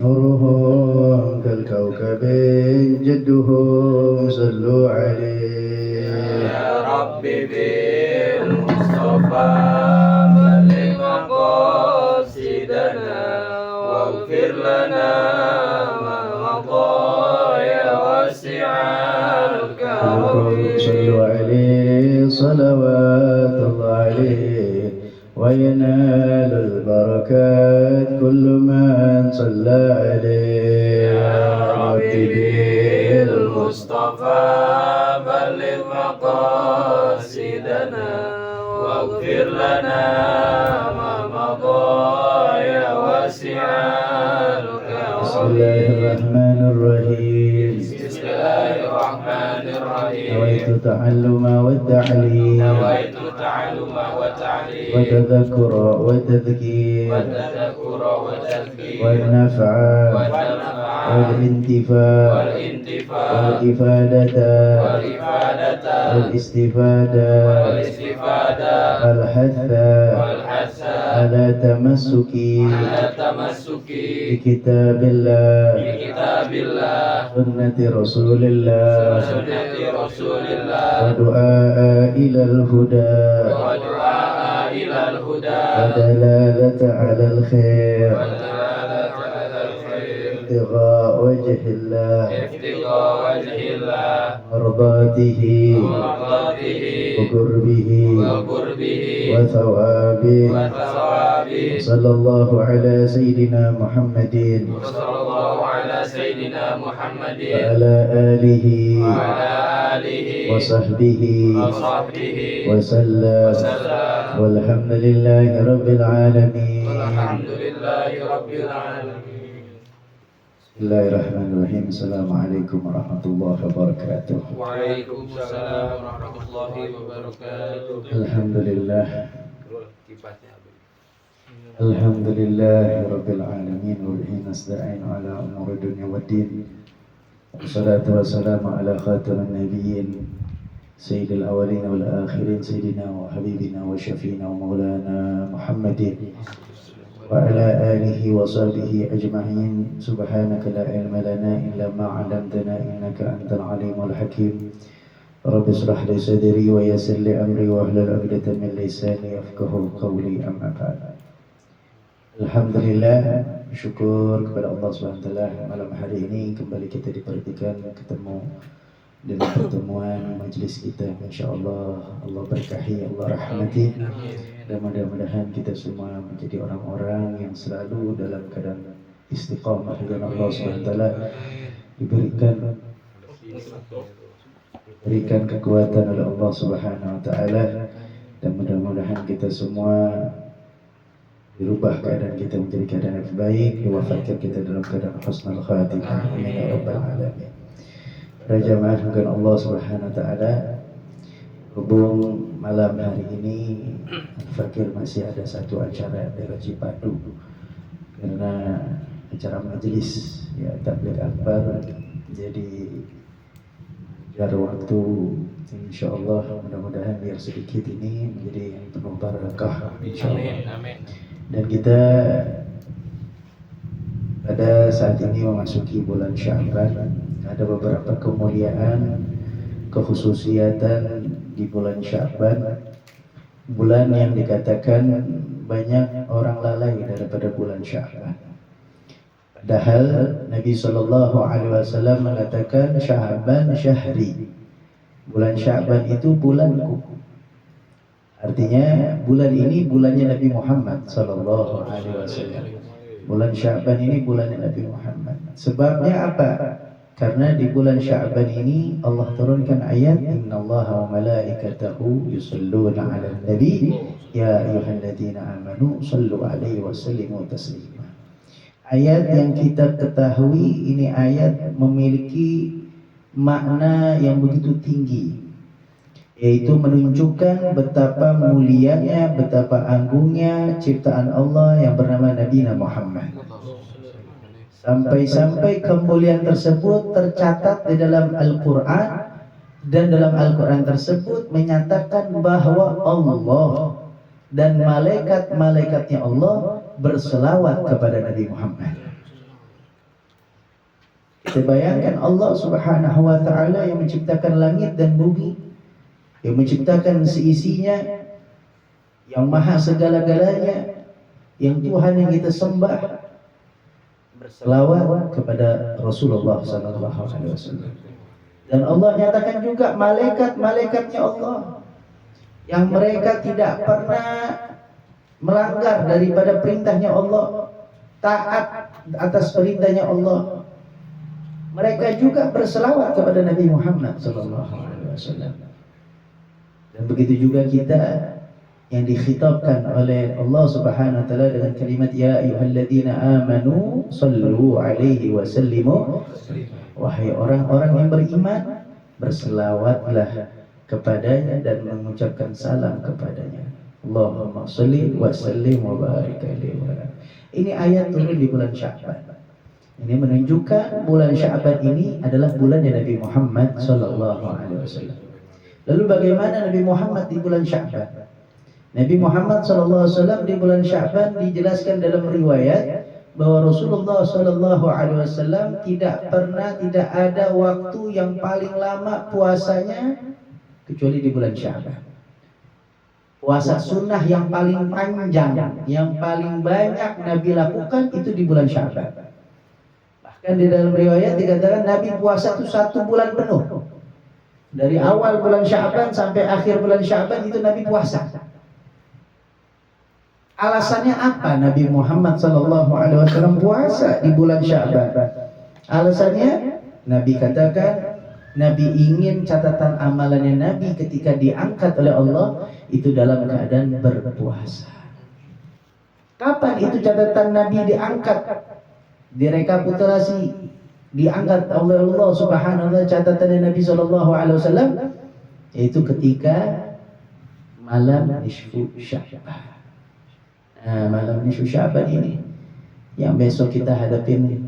نورهم كالكوكب جدهم صلوا عليه يا ربي بالمصطفى بلغ مقاصدنا واغفر لنا ما مضى يا واسع الكرم صلوا عليه صلوات الله عليه وينال البركات كل من صلى عليه يا ربي بالمصطفى بلغ مقاصدنا واغفر لنا ما مضى يا واسع بسم الله الكرم الرحمن الرحيم بسم الله الرحمن الرحيم نويت تعلم والتعليم نويت التعلم والتعليم وتذكر والتذكير والتذكر والتذكير والنفع والنفع والانتفاع والانتفاع والإفادة والإفادة والاستفادة والاستفادة والحث والحث على تمسك على التمسك بكتاب الله بكتاب الله سنة رسول الله وسنة رسول الله ودعاء إلى الهدى ودعاء إلى الهدى ودلالة على الخير والدلالة على الخير ابتغاء وجه الله ابتغاء وجه الله مرضاته ومرضاته وقربه وقربه وثوابه وثوابه صلى الله على سيدنا محمد وصلى الله على سيدنا محمد وعلى آله وعلى آله وصحبه وصحبه وسلم وسلم والحمد لله رب العالمين والحمد لله رب العالمين. بسم الله الرحمن الرحيم. السلام عليكم ورحمة الله وبركاته. Waalaikumsalam warahmatullahi wabarakatuh. الحمد لله الحمد لله رب العالمين وبه نستعين على أمور الدنيا والدين والصلاة والسلام على خاتم النبيين سيد الأولين والآخرين سيدنا وحبيبنا وشفينا ومولانا محمد وعلى آله وصحبه أجمعين. سبحانك لا علم لنا إلا ما علمتنا إنك أنت العليم الحكيم. رب اشرح لي صدري ويسر لي أمري واحلل عقدة من لساني يفقهوا قولي. أما بعد. Alhamdulillah, syukur kepada Allah SWT. Malam hari ini kembali kita diperhatikan ketemu dengan pertemuan majlis kita. InsyaAllah Allah berkahi, Allah rahmati, dan mudah-mudahan kita semua menjadi orang-orang yang selalu dalam keadaan istiqamah dengan Allah SWT, diberikan kekuatan oleh Allah Subhanahu Wa Taala, dan mudah-mudahan kita semua dirubah keadaan kita menjadi keadaan yang baik, diwafatkan kita dalam keadaan husnul khatimah. Amin ya rabbal alamin. Para jamaah mungkin Allah Subhanahu Wa Taala, hubung malam hari ini Fakir masih ada satu acara di Cipadu, karena acara majelis ya tabligh akbar, jadi jar waktu. InsyaAllah mudah-mudahan biar sedikit ini menjadi yang penuh barakah insyaallah. Amin. Dan kita pada saat ini memasuki bulan Sya'ban, ada beberapa kemuliaan, kekhususiatan di bulan Sya'ban, bulan yang dikatakan banyak orang lalai daripada bulan Sya'ban. Padahal Nabi SAW mengatakan Sya'ban syahri, bulan Sya'ban itu bulanku. Artinya bulan ini bulannya Nabi Muhammad SAW. Bulan Sya'ban ini bulannya Nabi Muhammad. Sebabnya apa? Karena di bulan Sya'ban ini Allah turunkan ayat Innallaha wa malaikatahu yusalluna 'alan nabi ya ayyuhalladzina amanu sallu 'alaihi wa sallimu taslima. Ayat yang kita ketahui ini ayat memiliki makna yang begitu tinggi, yaitu menunjukkan betapa mulianya, betapa agungnya ciptaan Allah yang bernama Nabi Muhammad. Sampai-sampai kemuliaan tersebut tercatat di dalam Al-Quran, dan dalam Al-Quran tersebut menyatakan bahwa Allah dan malaikat-malaikatnya Allah berselawat kepada Nabi Muhammad. Kita bayangkan Allah Subhanahu wa taala yang menciptakan langit dan bumi, yang menciptakan seisinya, yang maha segala-galanya, yang Tuhan yang kita sembah, berselawat kepada Rasulullah sallallahu alaihi wasallam. Dan Allah nyatakan juga malaikat-malaikatnya Allah yang mereka tidak pernah melanggar daripada perintahnya Allah, taat atas perintahnya Allah. Mereka juga berselawat kepada Nabi Muhammad sallallahu alaihi wasallam. Dan begitu juga kita yang dikhitabkan oleh Allah Subhanahu wa taala dengan kalimat ya ayyuhalladzina amanu sallu alaihi wa sallimu. Wahai orang-orang yang beriman, berselawatlah kepadanya dan mengucapkan salam kepadanya. Allahumma shalli wa sallim wa barik alaihi. Ini ayat turun di bulan Sya'ban. Ini menunjukkan bulan Sya'ban ini adalah bulannya Nabi Muhammad sallallahu alaihi wasallam. Lalu bagaimana Nabi Muhammad di bulan Sya'ban? Nabi Muhammad sallallahu alaihi wasallam di bulan Sya'ban dijelaskan dalam riwayat bahwa Rasulullah sallallahu alaihi wasallam tidak ada waktu yang paling lama puasanya kecuali di bulan Sya'ban. Puasa sunnah yang paling panjang, yang paling banyak Nabi lakukan itu di bulan Sya'ban. Bahkan di dalam riwayat dikatakan Nabi puasa itu 1 bulan penuh. Dari awal bulan Sya'ban sampai akhir bulan Sya'ban itu Nabi puasa. Alasannya apa Nabi Muhammad sallallahu alaihi wasallam puasa di bulan Sya'ban? Alasannya Nabi katakan Nabi ingin catatan amalannya Nabi ketika diangkat oleh Allah itu dalam keadaan berpuasa. Kapan itu catatan Nabi diangkat? Direkapitulasi, diangkat oleh Allah Subhanahu wa taala catatan Nabi sallallahu alaihi wasallam yaitu ketika malam nisfu Sya'ban. Malam nisfu Sya'ban ini yang besok kita hadapin,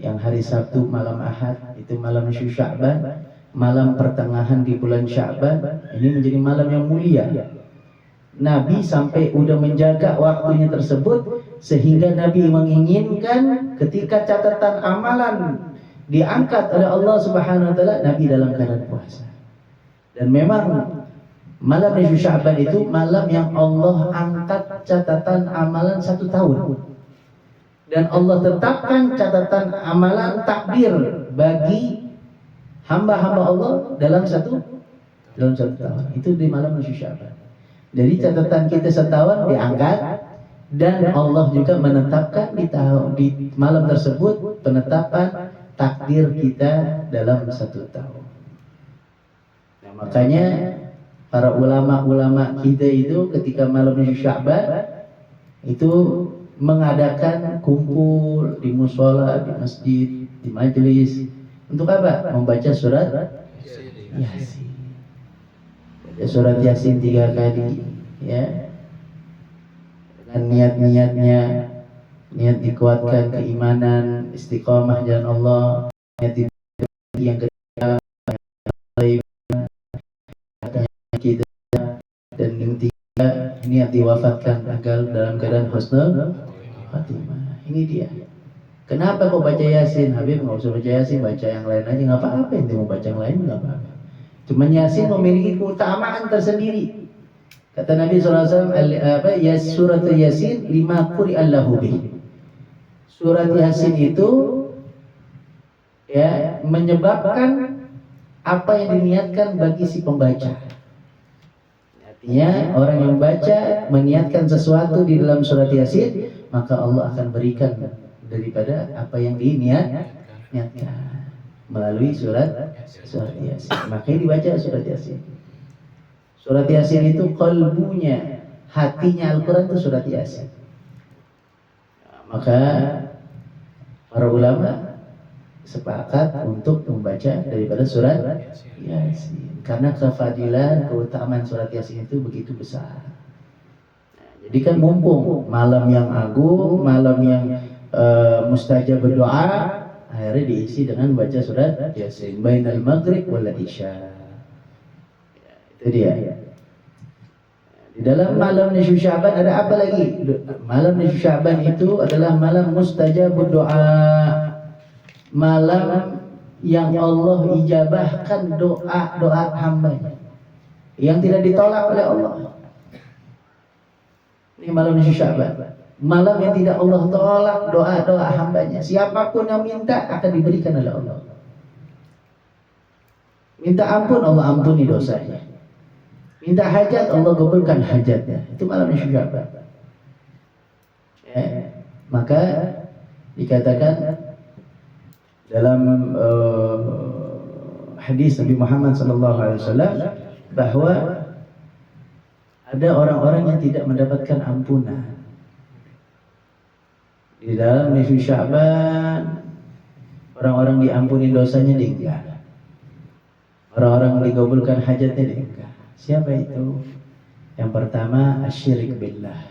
yang hari Sabtu malam Ahad itu malam nisfu Sya'ban, malam pertengahan di bulan Sya'ban. Ini menjadi malam yang mulia. Nabi sampai udah menjaga waktunya tersebut sehingga Nabi menginginkan ketika catatan amalan diangkat oleh Allah Subhanahu wa taala, Nabi dalam keadaan puasa. Dan memang malam nisfu Sya'ban itu malam yang Allah angkat catatan amalan 1 tahun. Dan Allah tetapkan catatan amalan takdir bagi hamba-hamba Allah dalam satu tahun. Itu di malam nisfu Sya'ban. Jadi catatan kita setahun diangkat dan Allah juga menetapkan di malam tersebut penetapan takdir kita dalam 1 tahun. Nah, makanya para ulama-ulama kita itu ketika malam nisfu Sya'ban itu mengadakan kumpul di musola, di masjid, di majelis. Untuk apa? Membaca surat Yasin. Baca surat Yasin 3 kali, ya. Dengan niat-niatnya, niat dikuatkan keimanan, istiqamah jalan Allah, niat yang kedua kita, dan yang ketiga niat diwafatkan agar dalam keadaan husnul khatimah. Ini dia. Kenapa kok baca Yasin? Habib nggak usah baca Yasin, baca yang lain aja, nggak apa-apa. Ente mau baca yang lain nggak apa-apa. Cuman Yasin memiliki keutamaan tersendiri. Kata Nabi SAW, ya surat Yasin 5 quri'allahu bih. Surat Yasin itu ya menyebabkan apa yang diniatkan bagi si pembaca. Artinya orang yang baca meniatkan sesuatu di dalam surat Yasin, maka Allah akan berikan daripada apa yang diniatkan melalui surat Yasin. Makanya dibaca surat Yasin. Surat Yasin itu qalbunya, hatinya Al-Quran itu surat Yasin. Maka para ulama sepakat untuk membaca daripada surat Yasin karena kefadilan, keutamaan surat Yasin itu begitu besar. Jadi kan mumpung malam yang agung, malam yang mustajab berdoa, akhirnya diisi dengan baca surat Yasin bainal maghrib wal isya. Itu dia. Di dalam malam nisfu Sya'ban ada apa lagi? Malam nisfu Sya'ban itu adalah malam mustajab berdoa. malam yang Allah ijabahkan doa hambanya, yang tidak ditolak oleh Allah. Ini malam nisfu Sya'ban, malam yang tidak Allah tolak doa hambanya. Siapapun yang minta akan diberikan oleh Allah. Minta ampun, Allah ampuni dosanya. Minta hajat, Allah kabulkan hajatnya. Itu malam nisfu Sya'ban. Maka dikatakan dalam hadis Nabi Muhammad SAW bahwa ada orang-orang yang tidak mendapatkan ampunan di dalam nisfu Sya'ban. Orang-orang diampuni dosanya enggak, orang-orang dikabulkan hajatnya enggak. Siapa itu? Yang pertama, asyirik billah.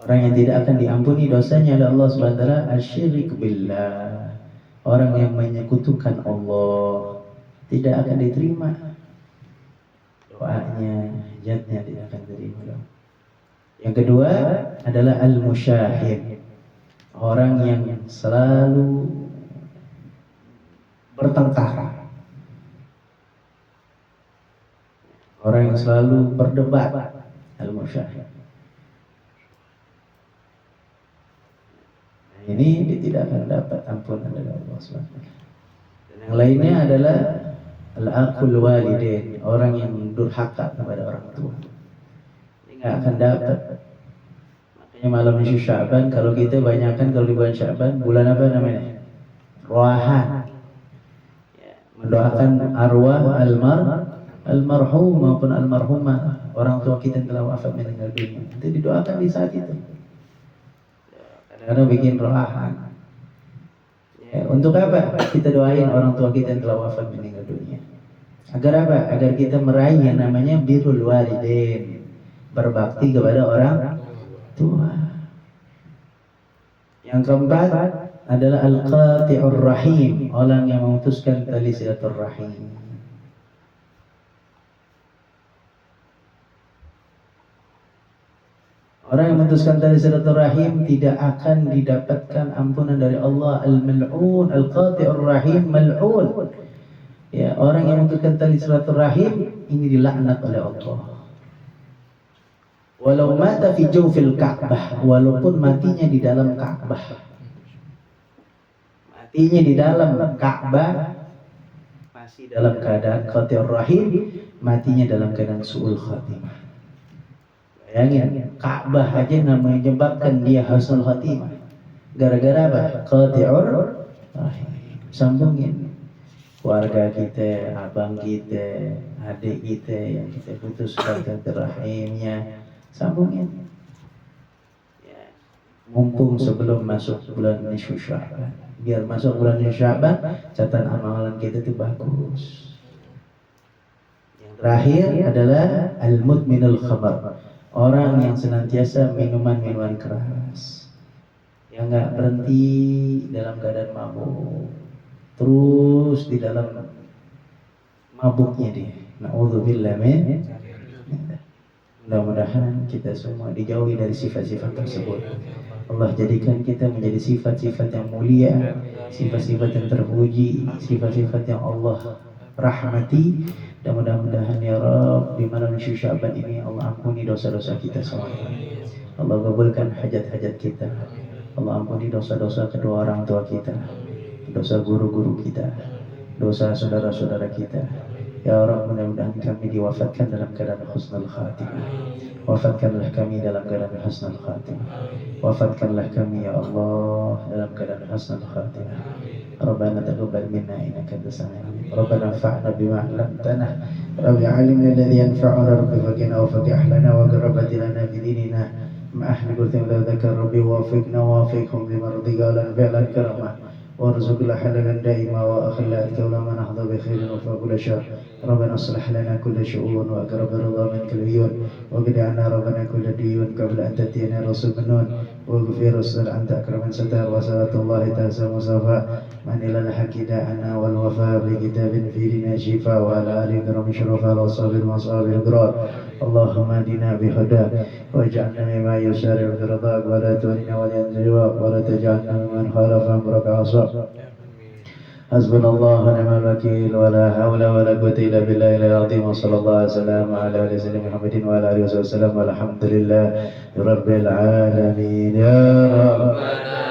Orang yang tidak akan diampuni dosanya oleh Allah Subhanahu wa taala, asyirik billah. Orang yang menyekutukan Allah, tidak akan diterima doanya, hajatnya tidak akan diterima. Yang kedua adalah al-musyahid. Orang yang selalu bertengkar, orang yang selalu berdebat, al-musyahid. Ini dia tidak akan dapat ampunan dari Allah SWT. Dan yang lainnya adalah al-aqul walidain, orang yang durhaka kepada orang tua. Ini nggak akan dapat. Makanya malam nisfu Sya'ban, kalau kita banyakkan, kalau di bulan Sya'ban, bulan apa namanya? Ruahan. Mendoakan arwah almarhum maupun almarhumah, orang tua kita yang telah wafat meninggal dunia. Itu didoakan di saat itu. Karena bikin rohahan. Untuk apa kita doain orang tua kita yang telah wafat meninggal dunia? Agar apa? Agar kita meraih yang namanya birrul walidain, berbakti kepada orang tua. Yang keempat adalah al-qati'ur rahim, orang yang memutuskan tali silaturahim. Orang yang memutuskan tali silaturahim tidak akan didapatkan ampunan dari Allah. Al-mal'un, al-qati'ur rahim, mal'un. Ya, orang yang memutuskan tali silaturahim ini dilaknat oleh Allah. Walau mata fi jawfil Ka'bah, walaupun matinya di dalam Ka'bah. Matinya di dalam Ka'bah, masih dalam keadaan qati'ur rahim, matinya dalam keadaan su'ul khatimah. Bayangin, Ka'bah aja namanya menyebabkan dia husnul khatimah. Gara-gara apa? Qati'ur rahim. Sambungin keluarga kita, abang kita, adik kita yang kita putus rahimnya, sambungin. Ya. Mumpung sebelum masuk bulan nisfu Sya'ban. Biar masuk bulan nisfu Sya'ban, catatan amalan kita itu bagus. Yang terakhir adalah al-mudminul khamar. Orang yang senantiasa minuman keras, yang nggak berhenti dalam keadaan mabuk, terus di dalam mabuknya dia. Na'udzubillah min. Mudah-mudahan kita semua dijauhi dari sifat-sifat tersebut. Allah jadikan kita menjadi sifat-sifat yang mulia, sifat-sifat yang terpuji, sifat-sifat yang Allah rahmati. Dan mudah-mudahan ya Rabb, di malam nisfu Sya'ban ini Allah ampuni dosa-dosa kita semua. Allah kabulkan hajat-hajat kita. Allah ampuni dosa-dosa kedua orang tua kita, dosa guru-guru kita, dosa saudara-saudara kita. Ya Rabb, mudah-mudahan kami diwafatkan dalam keadaan husnul khatimah. Wafatkanlah kami dalam keadaan husnul khatimah. Wafatkanlah kami ya Allah dalam keadaan husnul khatimah. Rabbana taqabbal minna innaka antas samiul alim. Rabbana anfa'na bima 'allamtana. Rabbi 'allimna alladhi yanfa'una rabbi faqina wa faqih lana wa qarrabat lana fi dinina ma ahli qulti wa dzakar rabbi wafiqna wa wafiqhum lima radika lan fi'lan karamah warzuqna halalan daima wa akhlaq ulama nahdha bi khairin wa fa kulli syar. Rabbana aslih lana kull syu'un wa aqrab ridha min kulli yun wa qina rabbana kull diyun qabla an tatiyana rasul minun wa ghfir rasul anta akraman satar wa sallallahu ta'ala musafa man ilal hakidana wal wafa bi kitabin fi dina shifa wa ala alihi karam syarafa wa sabil masabil grar. Allahumma dina bi huda waj'alna mimma yusari'u fi ridha wa la tu'inna wa la yanziwa wa la taj'alna mimman khalafa amraka asab. Hasbunallah wa ni'mal wakil wa la hawla wa la quwwata illa billahi al-azim wa sallallahu alaihi wasallam ala alihi sayyidina Muhammadin wa ala alihi wasallam walhamdulillah rabbil alamin ya rabbana